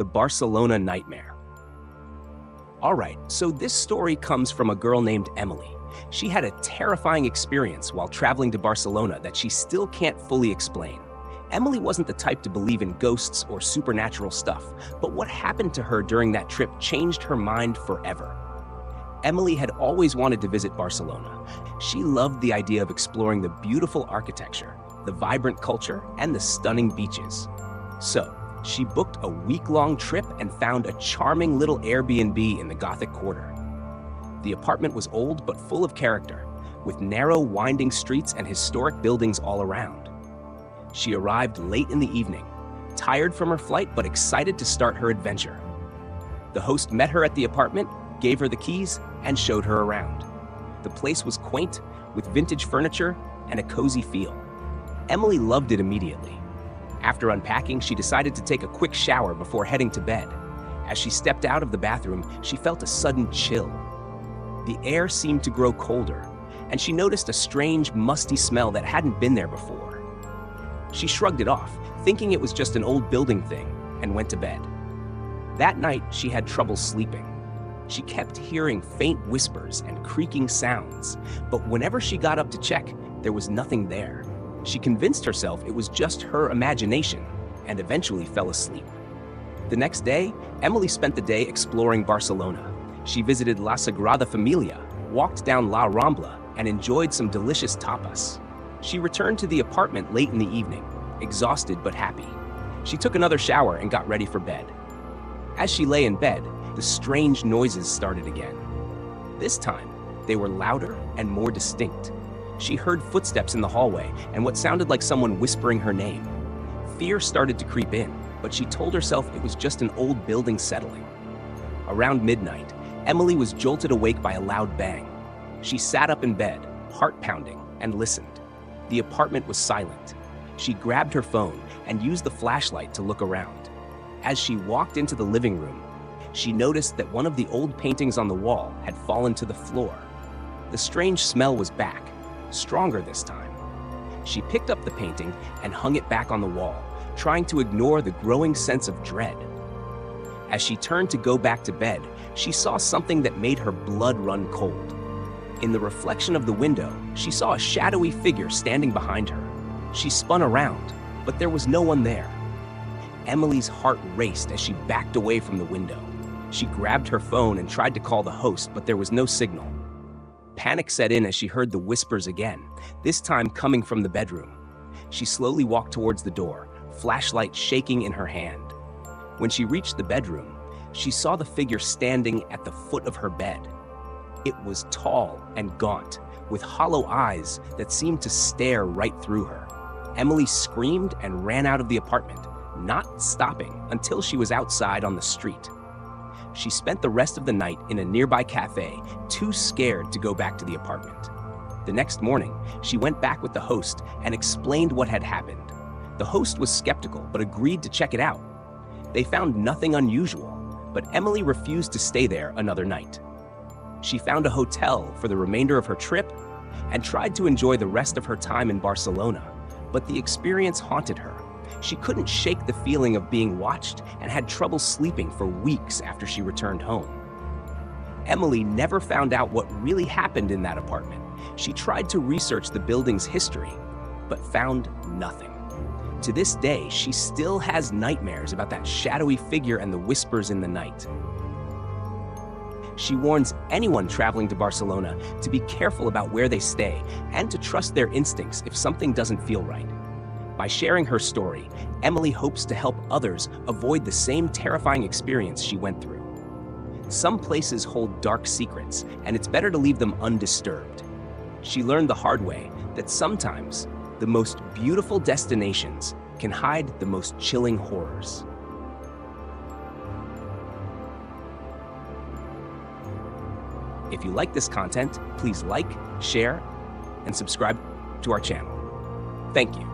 the Barcelona nightmare. All right, so this story comes from a girl named Emily. She had a terrifying experience while traveling to Barcelona that she still can't fully explain. Emily wasn't the type to believe in ghosts or supernatural stuff, but what happened to her during that trip changed her mind forever. Emily had always wanted to visit Barcelona. She loved the idea of exploring the beautiful architecture, the vibrant culture, and the stunning beaches. So, she booked a week-long trip and found a charming little Airbnb in the Gothic Quarter. The apartment was old but full of character, with narrow, winding streets and historic buildings all around. She arrived late in the evening, tired from her flight but excited to start her adventure. The host met her at the apartment, gave her the keys, and showed her around. The place was quaint, with vintage furniture and a cozy feel. Emily loved it immediately. After unpacking, she decided to take a quick shower before heading to bed. As she stepped out of the bathroom, she felt a sudden chill. The air seemed to grow colder, and she noticed a strange, musty smell that hadn't been there before. She shrugged it off, thinking it was just an old building thing, and went to bed. That night, she had trouble sleeping. She kept hearing faint whispers and creaking sounds, but whenever she got up to check, there was nothing there. She convinced herself it was just her imagination, and eventually fell asleep. The next day, Emily spent the day exploring Barcelona. She visited La Sagrada Familia, walked down La Rambla, and enjoyed some delicious tapas. She returned to the apartment late in the evening, exhausted but happy. She took another shower and got ready for bed. As she lay in bed, the strange noises started again. This time, they were louder and more distinct. She heard footsteps in the hallway and what sounded like someone whispering her name. Fear started to creep in, but she told herself it was just an old building settling. Around midnight, Emily was jolted awake by a loud bang. She sat up in bed, heart pounding, and listened. The apartment was silent. She grabbed her phone and used the flashlight to look around. As she walked into the living room, she noticed that one of the old paintings on the wall had fallen to the floor. The strange smell was back, stronger this time. She picked up the painting and hung it back on the wall, trying to ignore the growing sense of dread. As she turned to go back to bed, she saw something that made her blood run cold. In the reflection of the window, she saw a shadowy figure standing behind her. She spun around, but there was no one there. Emily's heart raced as she backed away from the window. She grabbed her phone and tried to call the host, but there was no signal. Panic set in as she heard the whispers again, this time coming from the bedroom. She slowly walked towards the door, flashlight shaking in her hand. When she reached the bedroom, she saw the figure standing at the foot of her bed. It was tall and gaunt, with hollow eyes that seemed to stare right through her. Emily screamed and ran out of the apartment, not stopping until she was outside on the street. She spent the rest of the night in a nearby cafe, too scared to go back to the apartment. The next morning, she went back with the host and explained what had happened. The host was skeptical but agreed to check it out. They found nothing unusual, but Emily refused to stay there another night. She found a hotel for the remainder of her trip and tried to enjoy the rest of her time in Barcelona, but the experience haunted her. She couldn't shake the feeling of being watched and had trouble sleeping for weeks after she returned home. Emily never found out what really happened in that apartment. She tried to research the building's history, but found nothing. To this day, she still has nightmares about that shadowy figure and the whispers in the night. She warns anyone traveling to Barcelona to be careful about where they stay and to trust their instincts if something doesn't feel right. By sharing her story, Emily hopes to help others avoid the same terrifying experience she went through. Some places hold dark secrets, and it's better to leave them undisturbed. She learned the hard way that sometimes the most beautiful destinations can hide the most chilling horrors. If you like this content, please like, share, and subscribe to our channel. Thank you.